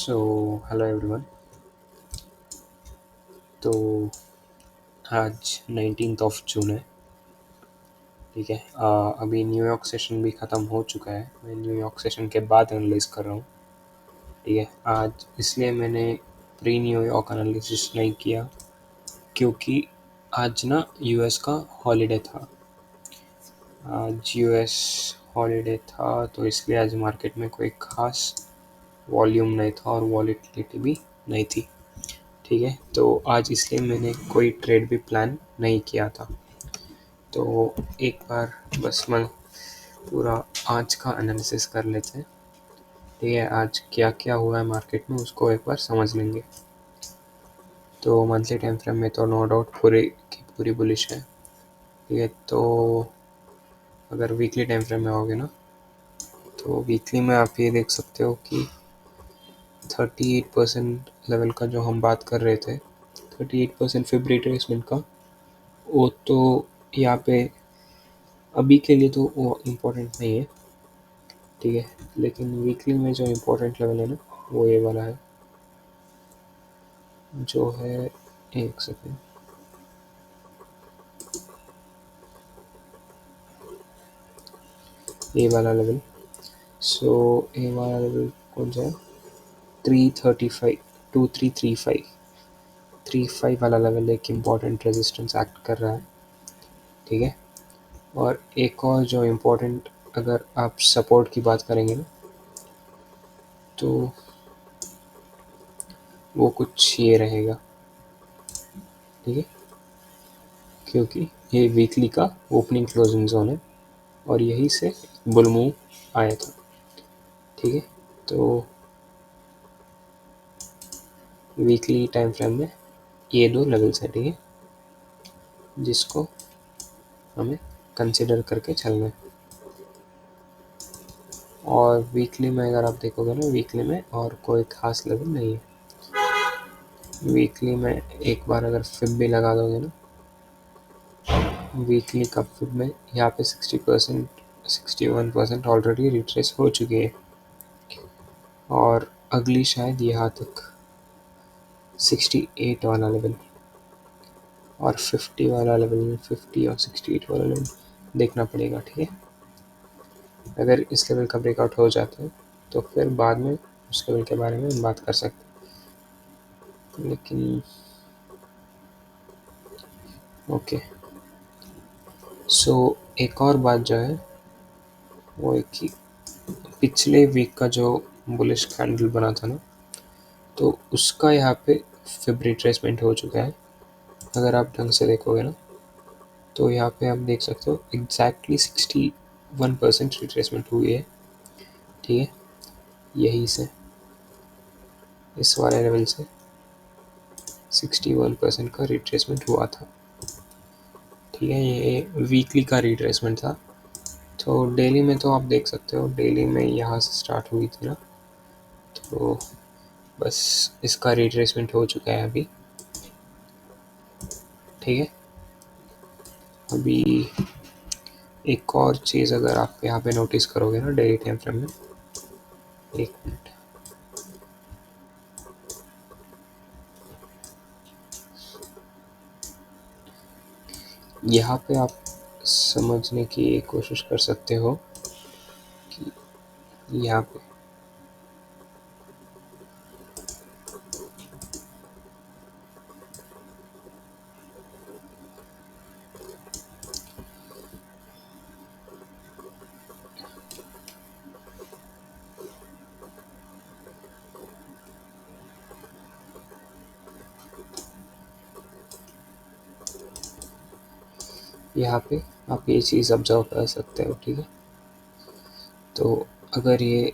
So hello everyone. तो आज 19 जून है। ठीक है। अभी न्यूयॉर्क सेशन भी ख़त्म हो चुका है। मैं न्यूयॉर्क सेशन के बाद एनालाइज कर रहा हूँ। ठीक है। आज इसलिए मैंने प्री न्यूयॉर्क एनालिसिस नहीं किया क्योंकि आज ना यूएस का हॉलीडे था। आज यूएस हॉलीडे था तो इसलिए आज मार्केट में कोई ख़ास वॉल्यूम नहीं था और वॉलीटिलिटी भी नहीं थी। ठीक है। तो आज इसलिए मैंने कोई ट्रेड भी प्लान नहीं किया था। तो एक बार बस मैं पूरा आज का एनालिसिस कर लेते हैं। ठीक है। आज क्या क्या हुआ है मार्केट में उसको एक बार समझ लेंगे। तो मंथली टाइम फ्रेम में तो नो डाउट पूरी की पूरी बुलिश है। ठीक है। तो अगर वीकली टाइम फ्रेम में आओगे ना तो वीकली में आप ये देख सकते हो कि 38% लेवल का जो हम बात कर रहे थे, 38% फिब रिट्रेसमेंट का, वो तो यहाँ पे अभी के लिए तो वो इम्पोर्टेंट नहीं है। ठीक है। लेकिन वीकली में जो इम्पोर्टेंट लेवल है ना वो ये वाला है, जो है, एक सेकेंड, ये वाला लेवल। सो ये वाला लेवल कौन सा है? 335, 2335, 35 वाला लेवल एक इम्पोर्टेंट रेजिस्टेंस एक्ट कर रहा है। ठीक है। और एक और जो इम्पोर्टेंट, अगर आप सपोर्ट की बात करेंगे ना तो वो कुछ ये रहेगा। ठीक है। क्योंकि ये वीकली का ओपनिंग क्लोजिंग जोन है और यहीं से बुल मूव आया था। ठीक है। तो वीकली टाइम फ्रेम में ये दो लेवल्स है। ठीक है, जिसको हमें कंसिडर करके चलना है। और वीकली में अगर आप देखोगे ना, वीकली में और कोई खास लेवल नहीं है। वीकली में एक बार अगर फिब भी लगा दोगे ना, वीकली का फिब में यहाँ पे 60%, 61% ऑलरेडी रिट्रेस हो चुकी है और अगली शायद यहाँ तक 68 वाला लेवल और 50 वाला लेवल, 50 और 68 वाला लेवल देखना पड़ेगा। ठीक है। अगर इस लेवल का ब्रेकआउट हो जाता है तो फिर बाद में उस लेवल के बारे में हम बात कर सकते हैं। लेकिन ओके। सो एक और बात जो है वो है कि पिछले वीक का जो बुलिश कैंडल बना था ना, तो उसका यहाँ पे फिब रिट्रेसमेंट हो चुका है। अगर आप ढंग से देखोगे ना तो यहाँ पे आप देख सकते हो एग्जैक्टली 61% रिट्रेसमेंट हुई है। ठीक है। यही से इस वाले लेवल से 61% का रिट्रेसमेंट हुआ था। ठीक है। ये वीकली का रिट्रेसमेंट था। तो डेली में तो आप देख सकते हो, डेली में यहाँ से स्टार्ट हुई थी ना, तो बस इसका रिट्रेसमेंट हो चुका है अभी। ठीक है। अभी एक और चीज़ अगर आप यहाँ पे नोटिस करोगे ना डेली टाइम फ्रेम में, एक मिनट, यहाँ पे आप समझने की कोशिश कर सकते हो कि यहाँ पे यहाँ पे आप ये चीज़ ऑब्जर्व कर सकते हो। ठीक है। तो अगर ये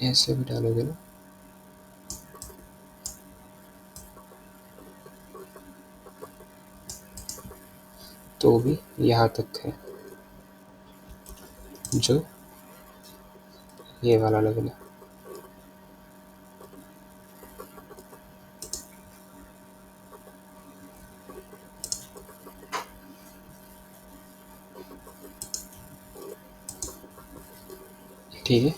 ऐसे भी डालोगे ना तो भी यहाँ तक है, जो ये वाला लेवल है। ठीक है।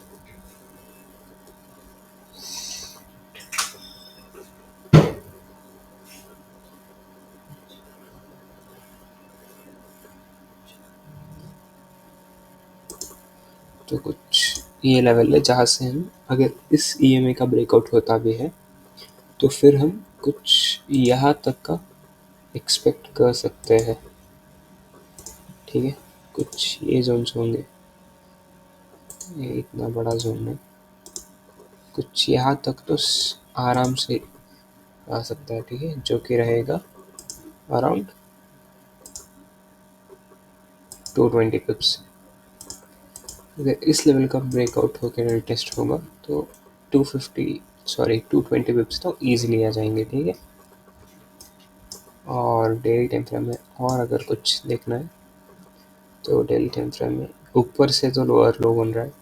तो कुछ ये लेवल है जहाँ से हम अगर इस ईएमए का ब्रेकआउट होता भी है तो फिर हम कुछ यहाँ तक का एक्सपेक्ट कर सकते हैं। ठीक है, कुछ ये जोन्स होंगे, ये इतना बड़ा जोन है, कुछ यहाँ तक तो आराम से आ सकता है। ठीक है, जो कि रहेगा अराउंड 220 पिप्स। अगर इस लेवल का ब्रेकआउट होकर रिटेस्ट होगा तो 220 पिप्स तो ईजिली आ जाएंगे। ठीक है, और डेली टाइम फ्रेम में और अगर कुछ देखना है तो डेली टाइम फ्रेम में ऊपर से तो लोअर लो बन रहा है,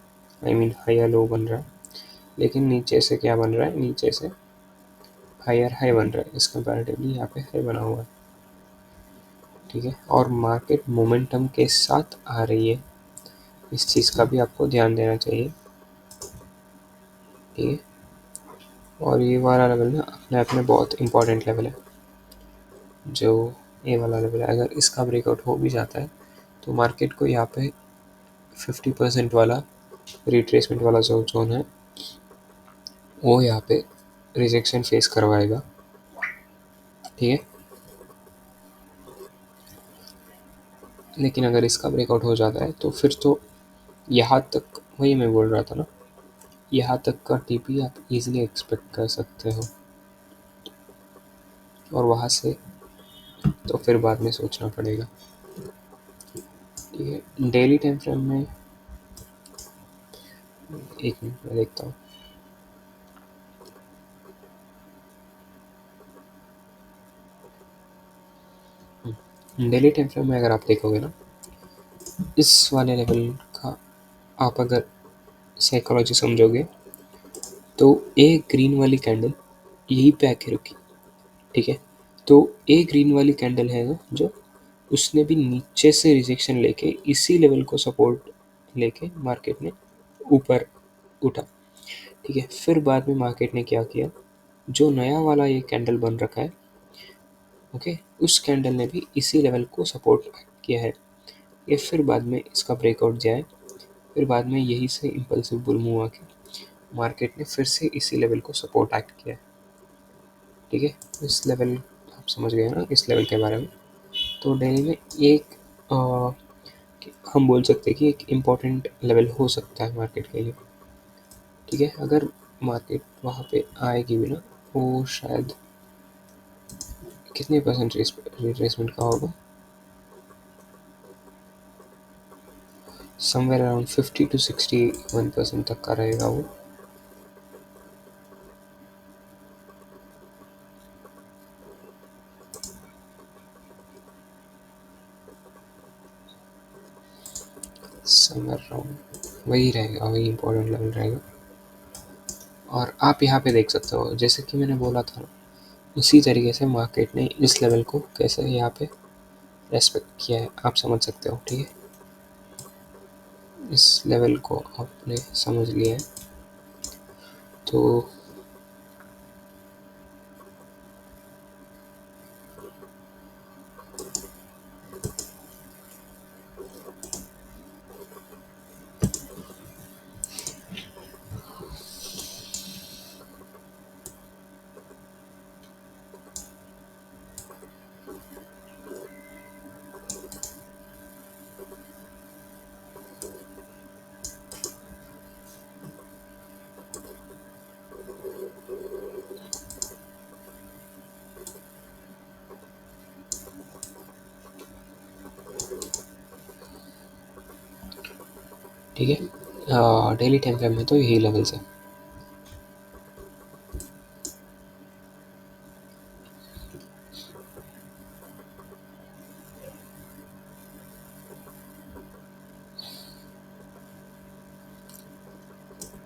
आई मीन हायर लो बन रहा है, लेकिन नीचे से क्या बन रहा है, नीचे से हायर हाई बन रहा है। इस कंपैरेटिवली यहाँ पे हाई बना हुआ है। ठीक है, और मार्केट मोमेंटम के साथ आ रही है, इस चीज़ का भी आपको ध्यान देना चाहिए। ठीक है, और ये वाला लेवल ना अपने आप में बहुत इंपॉर्टेंट लेवल है, जो ये वाला लेवल है। अगर इसका ब्रेकआउट हो भी जाता है तो मार्केट को यहाँ पे 50% वाला रिट्रेसमेंट वाला जो जोन है वो यहाँ पे रिजेक्शन फेस करवाएगा। ठीक है, लेकिन अगर इसका ब्रेकआउट हो जाता है तो फिर तो यहाँ तक, वही मैं बोल रहा था ना, यहाँ तक का टीपी आप इजीली एक्सपेक्ट कर सकते हो, और वहाँ से तो फिर बाद में सोचना पड़ेगा। ठीक है, डेली टाइम फ्रेम में एक मिनट में देखता हूँ। डेली टाइम फ्रेम में अगर आप देखोगे ना, इस वाले लेवल का आप अगर साइकोलॉजी समझोगे तो एक ग्रीन वाली कैंडल यहीं पे आके रुकी। ठीक है, तो एक ग्रीन वाली कैंडल है ना, जो उसने भी नीचे से रिजेक्शन लेके इसी लेवल को सपोर्ट लेके मार्केट ने ऊपर उठा। ठीक है, फिर बाद में मार्केट ने क्या किया, जो नया वाला ये कैंडल बन रखा है, ओके, उस कैंडल ने भी इसी लेवल को सपोर्ट किया है। ये फिर बाद में इसका ब्रेकआउट जाए, फिर बाद में यही से इम्पल्सिव बुल मूव आके मार्केट ने फिर से इसी लेवल को सपोर्ट एक्ट किया है। ठीक है, इस लेवल आप समझ गए ना, इस लेवल के बारे में। तो डेली में एक हम बोल सकते हैं कि एक इम्पॉर्टेंट लेवल हो सकता है मार्केट के लिए। ठीक है, अगर मार्केट वहाँ पे आएगी भी ना, वो शायद कितने परसेंट रिट्रेसमेंट का होगा, समवेयर अराउंड 50 to 61% तक का रहेगा वो। समवेयर अराउंड वही रहेगा, वही इम्पोर्टेंट लेवल रहेगा। और आप यहाँ पे देख सकते हो, जैसे कि मैंने बोला था, उसी तरीके से मार्केट ने इस लेवल को कैसे यहाँ पे रेस्पेक्ट किया है, आप समझ सकते हो। ठीक है, इस लेवल को आपने समझ लिया है तो ठीक है, डेली टाइम फ्रेम में तो यही लेवल्स है।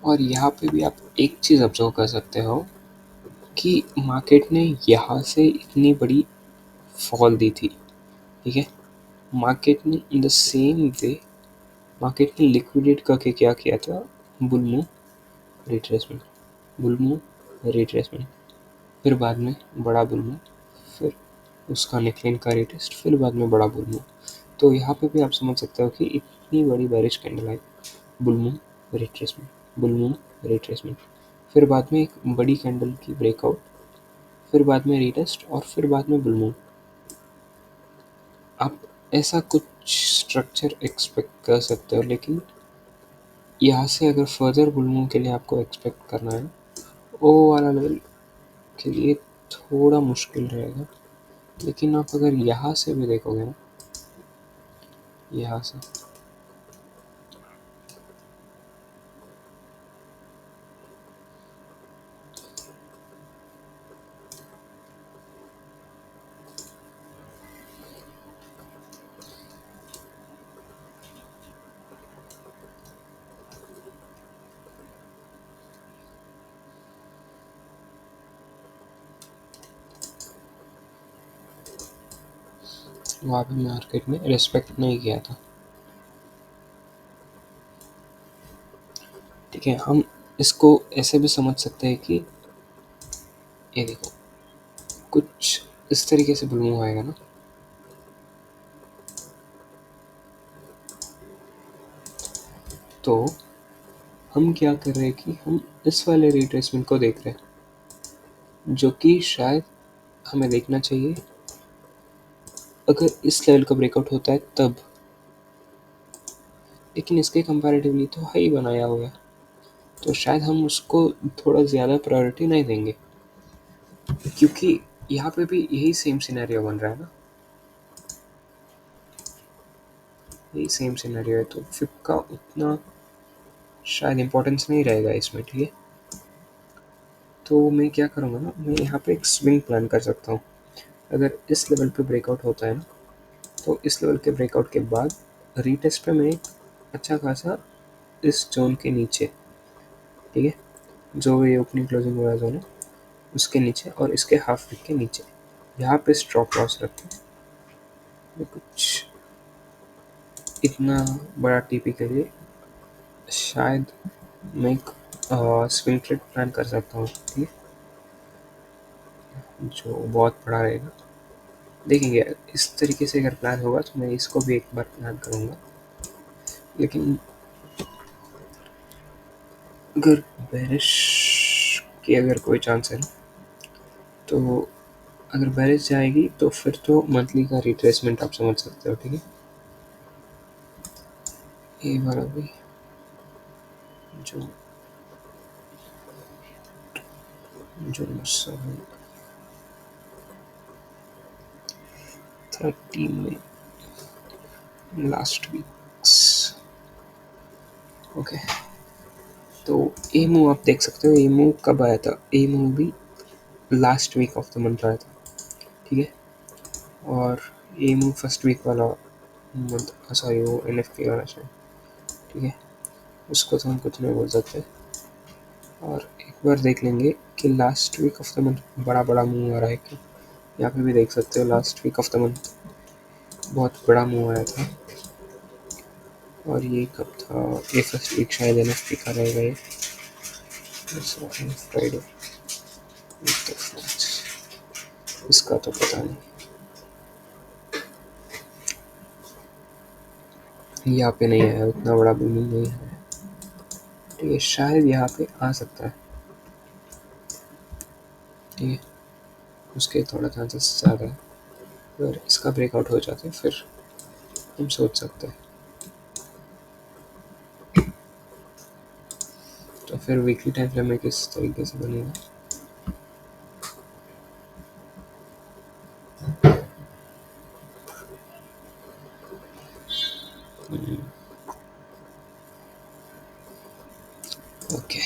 और यहाँ पे भी आप एक चीज़ ऑब्जर्व कर सकते हो कि मार्केट ने यहाँ से इतनी बड़ी फॉल दी थी। ठीक है, मार्केट ने in the same way market ने लिक्विडेट करके क्या किया था, bull move retracement, bull move retracement, फिर बाद में बड़ा बुल मूव, फिर उसका नेकलाइन का रिटेस्ट, फिर बाद में बड़ा बुल मूव। तो यहाँ पे भी आप समझ सकते हो कि इतनी बड़ी बेरिश कैंडल आई, bull moon, retracement, bull moon, retracement, फिर बाद में एक बड़ी कैंडल की ब्रेकआउट, फिर बाद में रीटेस्ट और फिर बाद में बुल मून। आप ऐसा कुछ स्ट्रक्चर एक्सपेक्ट कर सकते हो, लेकिन यहाँ से अगर फर्दर बुल मून के लिए आपको एक्सपेक्ट करना है वो वाला लेवल के लिए थोड़ा मुश्किल रहेगा। लेकिन आप अगर यहाँ से भी देखोगे ना, यहाँ से वहाँ पे मार्केट ने रिस्पेक्ट नहीं किया था। ठीक है, हम इसको ऐसे भी समझ सकते हैं कि ये देखो कुछ इस तरीके से बुल मूव आएगा ना, तो हम क्या कर रहे हैं कि हम इस वाले रिट्रेसमेंट को देख रहे हैं, जो कि शायद हमें देखना चाहिए अगर इस लेवल का ब्रेकआउट होता है तब। लेकिन इसके कंपैरेटिवली तो हाई बनाया हुआ है, तो शायद हम उसको थोड़ा ज़्यादा प्रायोरिटी नहीं देंगे, क्योंकि यहाँ पे भी यही सेम सिनेरियो बन रहा है ना, यही सेम सिनेरियो है, तो फिप का उतना शायद इम्पोर्टेंस नहीं रहेगा इसमें। ठीक है, तो मैं क्या करूँगा ना, मैं यहाँ पे एक स्विंग प्लान कर सकता हूँ। अगर इस लेवल पे ब्रेकआउट होता है ना, तो इस लेवल के ब्रेकआउट के बाद रीटेस्ट पे मैं एक अच्छा खासा इस जोन के नीचे, ठीक है, जो ये ओपनिंग क्लोजिंग वाला जोन है उसके नीचे और इसके हाफ वीक के नीचे, यहाँ पे स्टॉप लॉस रखें। मैं कुछ इतना बड़ा टीपी के लिए शायद मैं एक स्विंग ट्रेड प्लान कर सकता हूँ, ठीक है, जो बहुत बड़ा रहेगा। देखेंगे इस तरीके से अगर प्लान होगा तो मैं इसको भी एक बार प्लान करूँगा। लेकिन अगर बेरिश की अगर कोई चांस है ना, तो अगर बेरिश जाएगी तो फिर तो मंथली का रिट्रेसमेंट आप समझ सकते हो। ठीक है, ये वाला भी जो जो 30 में लास्ट वीक्स। ओके, तो ए मूव आप देख सकते हो, ए मूव कब आया था, ए मूव भी last week of the month आया था। ठीक है, और ए मूव फर्स्ट वीक वाला मंथ, सॉरी वो एनएफपी वाला शायद। ठीक है, उसको तो हम कुछ नहीं बोल सकते। और एक बार देख लेंगे कि last week of the month बड़ा बड़ा मूव आ रहा है क्या। यहाँ पे भी देख सकते हो last week of the month बहुत बड़ा मूव आया था। और ये कब था, ये फर्स्ट वीक शायद एनएफपी का रहेगा ये, फ्राइडे, इसका तो पता नहीं। यहाँ पे नहीं आया, उतना बड़ा बूमिंग नहीं है, ठीक है, शायद यहाँ पे आ सकता है। ठीक है, उसके थोड़ा चांसेस ज़्यादा है। अगर इसका ब्रेकआउट हो जाता है फिर हम सोच सकते हैं। तो फिर वीकली टाइम फ्रेम में किस तरीके से बनेगा। ओके,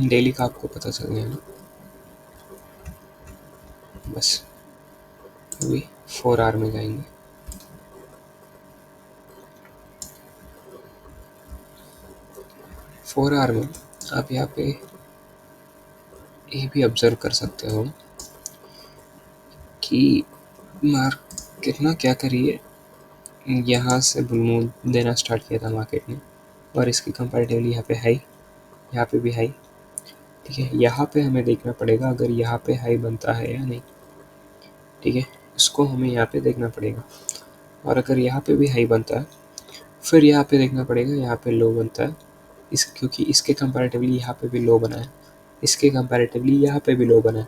डेली का आपको पता चल गया ना। बस अभी 4 आवर में जाएंगे। 4 आवर में आप यहाँ पे ये भी ऑब्जर्व कर सकते हो कि मार्केट ना क्या करिए, यहाँ से बुल मूव देना स्टार्ट किया था मार्केट ने, और इसकी कंपैरेटिवली यहाँ पे हाई, यहाँ पे भी हाई। ठीक है, यहाँ पे हमें देखना पड़ेगा अगर यहाँ पे हाई बनता है या नहीं। ठीक है, इसको हमें यहाँ पे देखना पड़ेगा। और अगर यहाँ पे भी हाई बनता है, फिर यहाँ पे देखना पड़ेगा, यहाँ पे लो बनता है, क्योंकि इसके कंपैरेटिवली यहाँ पे भी लो बना है, इसके कंपैरेटिवली यहाँ पे भी लो बना है।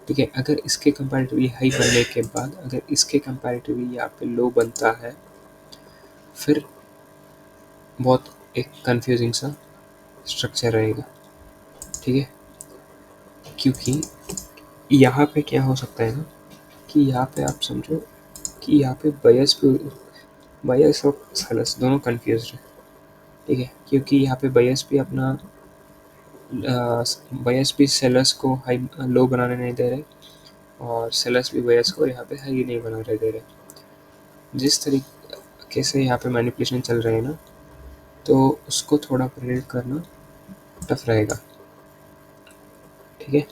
ठीक है, अगर इसके कंपैरेटिवली हाई बनने के बाद अगर इसके कंपैरेटिवली यहाँ पे लो बनता है, फिर बहुत एक कंफ्यूजिंग सा स्ट्रक्चर रहेगा। ठीक है, क्योंकि यहाँ पे क्या हो सकता है ना, कि यहाँ पे आप समझो कि यहाँ पे बायस और सेलर्स दोनों कंफ्यूज है। ठीक है, क्योंकि यहाँ पे बायस भी सेलर्स को हाई लो बनाने नहीं दे रहे, और सेलर्स भी बायस को यहाँ पे हाई नहीं बनाने दे रहे। जिस तरीके से यहाँ पे मैनिपुलेशन चल रहे हैं ना, तो उसको थोड़ा प्रेडिक्ट करना टफ रहेगा। ठीक है,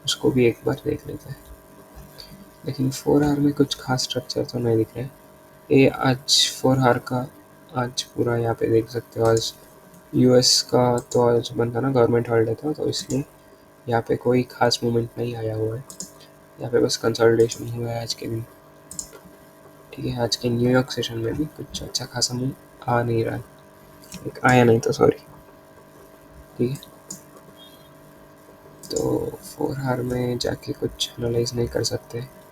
उसको भी एक बार देख लेते हैं। लेकिन 4 आवर में कुछ खास स्ट्रक्चर तो नहीं दिख रहा है। ये आज 4 आवर का आज पूरा यहाँ पे देख सकते हो। आज यूएस का तो आज बंद था ना, गवर्नमेंट हॉलीडे था, तो इसलिए यहाँ पे कोई खास मूवमेंट नहीं आया हुआ है। यहाँ पे बस कंसोलिडेशन हुआ है आज के दिन। ठीक है, आज के न्यूयॉर्क सेशन में भी कुछ अच्छा खासा मूव आ नहीं रहा है, एक आया नहीं तो सॉरी। ठीक है, तो 4 आवर में जाके कुछ एनालाइज नहीं कर सकते।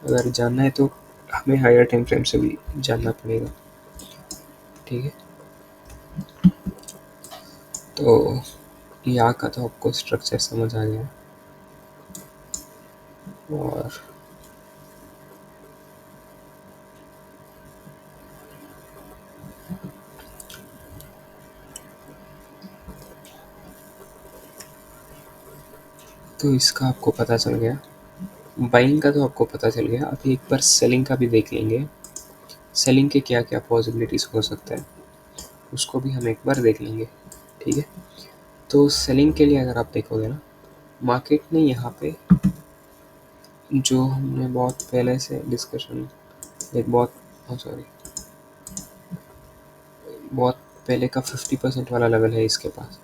अगर जानना है तो हमें हायर टाइम फ्रेम से भी जानना पड़ेगा। ठीक है, तो यहाँ का तो आपको स्ट्रक्चर समझ आ गया। और तो इसका आपको पता चल गया, बाइंग का तो आपको पता चल गया। अभी एक बार सेलिंग का भी देख लेंगे, सेलिंग के क्या क्या पॉसिबिलिटीज़ हो सकता है उसको भी हम एक बार देख लेंगे। ठीक है, तो सेलिंग के लिए अगर आप देखोगे ना, मार्केट ने यहाँ पे जो हमने बहुत पहले से डिस्कशन एक बहुत सॉरी बहुत पहले का 50% वाला लेवल है इसके पास।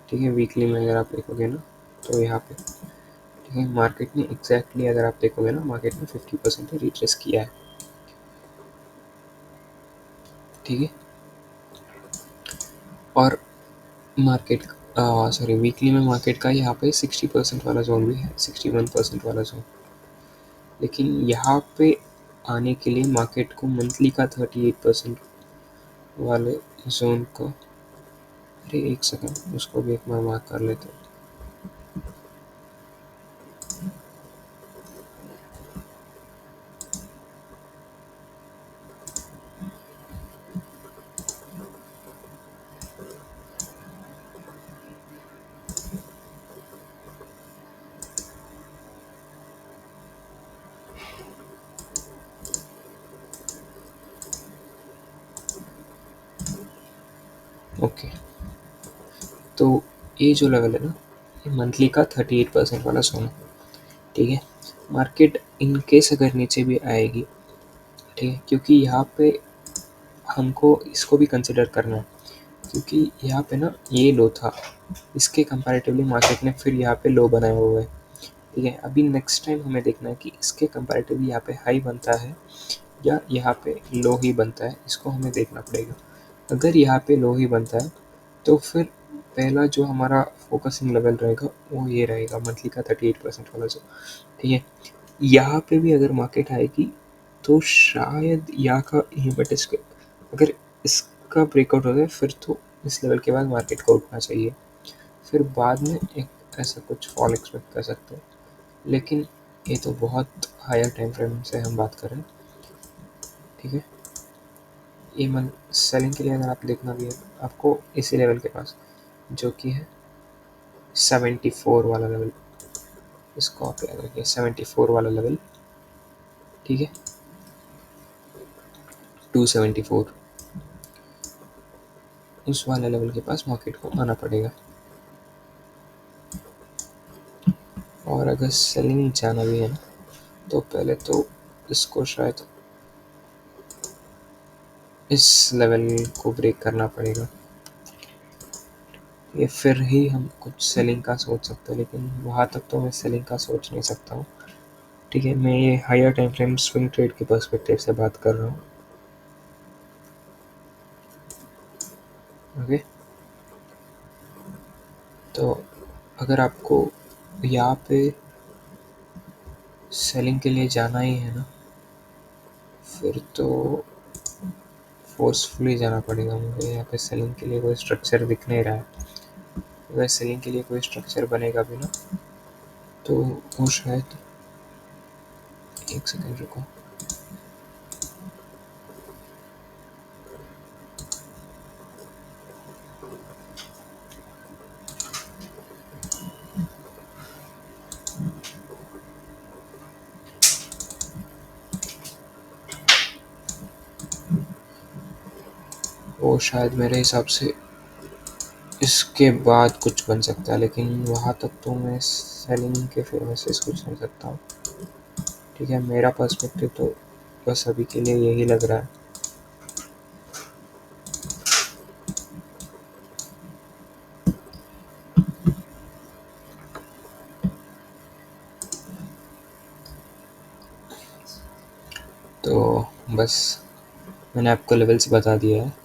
ठीक है, वीकली में अगर आप देखोगे ना, तो यहाँ पे ठीक है, मार्केट ने एग्जैक्टली अगर आप देखोगे ना, मार्केट ने 50% रिट्रेस किया है। ठीक है, और मार्केट सॉरी वीकली में मार्केट का यहाँ पे 60% वाला जोन भी है, 61% वाला जोन। लेकिन यहाँ पे आने के लिए मार्केट को मंथली का 38% वाले जोन को, अरे एक सेकंड, उसको भी एक बार मार्क कर लेते हैं। ओके, तो ये जो लेवल है ना, ये मंथली का 38% वाला जोन है। ठीक है, मार्केट इन केस अगर नीचे भी आएगी, ठीक है, क्योंकि यहाँ पे हमको इसको भी कंसिडर करना है, क्योंकि यहाँ पे ना ये लो था, इसके कंपैरेटिवली मार्केट ने फिर यहाँ पे लो बनाया हुआ है। ठीक है, अभी नेक्स्ट टाइम हमें देखना है कि इसके कंपैरेटिवली यहाँ पे हाई बनता है या यहाँ पे लो ही बनता है, इसको हमें देखना पड़ेगा। अगर यहाँ पे लो ही बनता है, तो फिर पहला जो हमारा फोकसिंग लेवल रहेगा वो ये रहेगा, मंथली का 38% वाला जो। ठीक है, यहाँ पे भी अगर मार्केट आएगी तो शायद यहाँ का इन्वर्टेड अगर इसका ब्रेकआउट हो जाए, फिर तो इस लेवल के बाद मार्केट को उठना चाहिए, फिर बाद में एक ऐसा कुछ फॉल एक्सपेक्ट कर सकते हैं। लेकिन ये तो बहुत हायर टाइम फ्रेम से हम बात कर रहे हैं। ठीक है, ये मन सेलिंग के लिए अगर आप देखना भी है, आपको इसी लेवल के पास जो कि है 74 वाला लेवल, इसको आप याद रखिए, 74 वाला लेवल। ठीक है, 274, उस वाले लेवल के पास मार्केट को आना पड़ेगा। और अगर सेलिंग जाना भी है ना, तो पहले तो इसको शायद इस लेवल को ब्रेक करना पड़ेगा, ये फिर ही हम कुछ सेलिंग का सोच सकते हैं। लेकिन वहाँ तक तो मैं सेलिंग का सोच नहीं सकता हूँ, ठीक है, मैं ये higher time frame swing trade के पर्सपेक्टिव से बात कर रहा हूँ। ओके, तो अगर आपको यहाँ पे सेलिंग के लिए जाना ही है ना, फिर तो फोर्सफुली जाना पड़ेगा मुझे। यहाँ पे सेलिंग के लिए कोई स्ट्रक्चर दिख नहीं रहा है। अगर सेलिंग के लिए कोई स्ट्रक्चर बनेगा भी ना, तो वो शायद, एक सेकेंड रुको, वो शायद मेरे हिसाब से इसके बाद कुछ बन सकता है, लेकिन वहाँ तक तो मैं सेलिंग के फेवर से कुछ नहीं सकता हूँ। ठीक है, मेरा पर्सपेक्टिव तो बस अभी के लिए यही लग रहा है। तो बस मैंने आपको लेवल्स बता दिया है।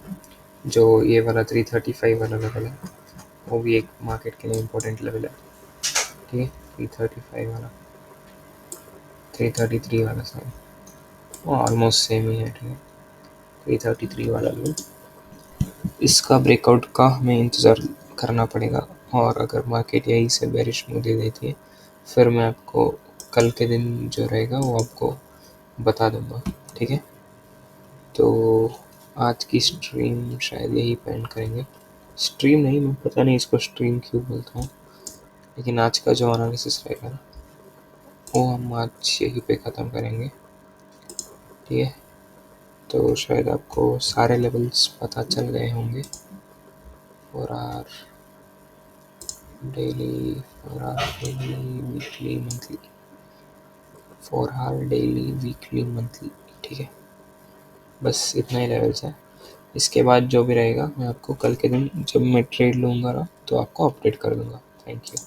जो ये वाला 335 वाला लेवल है, वो भी एक मार्केट के लिए इम्पोर्टेंट लेवल है। ठीक है, 335 वाला, 333 वाला, सॉरी, वो ऑलमोस्ट सेम ही है। ठीक है, 333 वाला लेवल, इसका ब्रेकआउट का हमें इंतज़ार करना पड़ेगा। और अगर मार्केट यहीं से बेरिश मूव दे देती है, फिर मैं आपको कल के दिन जो रहेगा वो आपको बता दूंगा। ठीक है, तो आज की स्ट्रीम शायद यही पे एंड करेंगे। स्ट्रीम नहीं, मैं पता नहीं इसको स्ट्रीम क्यों बोलता हूँ, लेकिन आज का जो एनालिसिस रहेगा ना, वो हम आज यहीं पे ख़त्म करेंगे। ठीक है, तो शायद आपको सारे लेवल्स पता चल गए होंगे। Four hour daily, four hour daily, weekly, monthly, four hour daily, weekly, monthly. ठीक है, बस इतना ही लेवल्स है। इसके बाद जो भी रहेगा मैं आपको कल के दिन जब मैं ट्रेड लूँगा ना, तो आपको अपडेट कर दूँगा। Thank you.